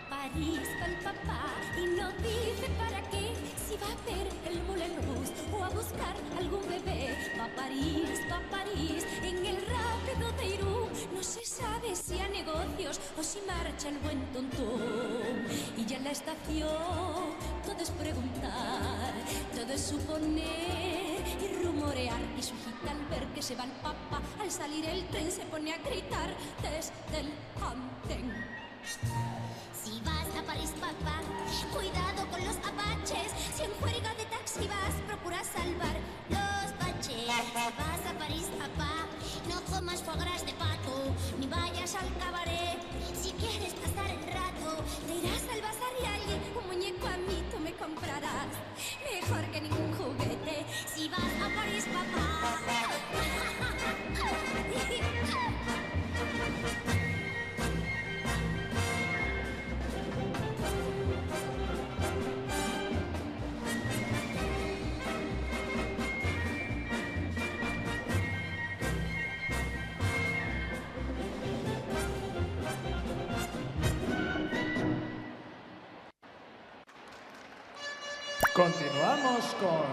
París va el papá y no dice para qué. Si va a ver el Moulin Rouge o a buscar algún bebé. Va a París, en el rápido de Irún. No se sabe si a negocios o si marcha el buen tontón. Y ya en la estación todo es preguntar, todo es suponer y rumorear. Y su hijita al ver que se va el papá, al salir el tren se pone a gritar desde el andén. Si vas a París, papá, cuidado con los apaches. Si en juerga de taxi vas, procura salvar los baches. Si vas a París, papá, no comas foie gras de pato, ni vayas al cabaret. Si quieres pasar el rato, te irás al bazar y alguien, un muñeco a mí tú me comprarás. Mejor que ningún juguete. Si vas a París, papá. Continuamos con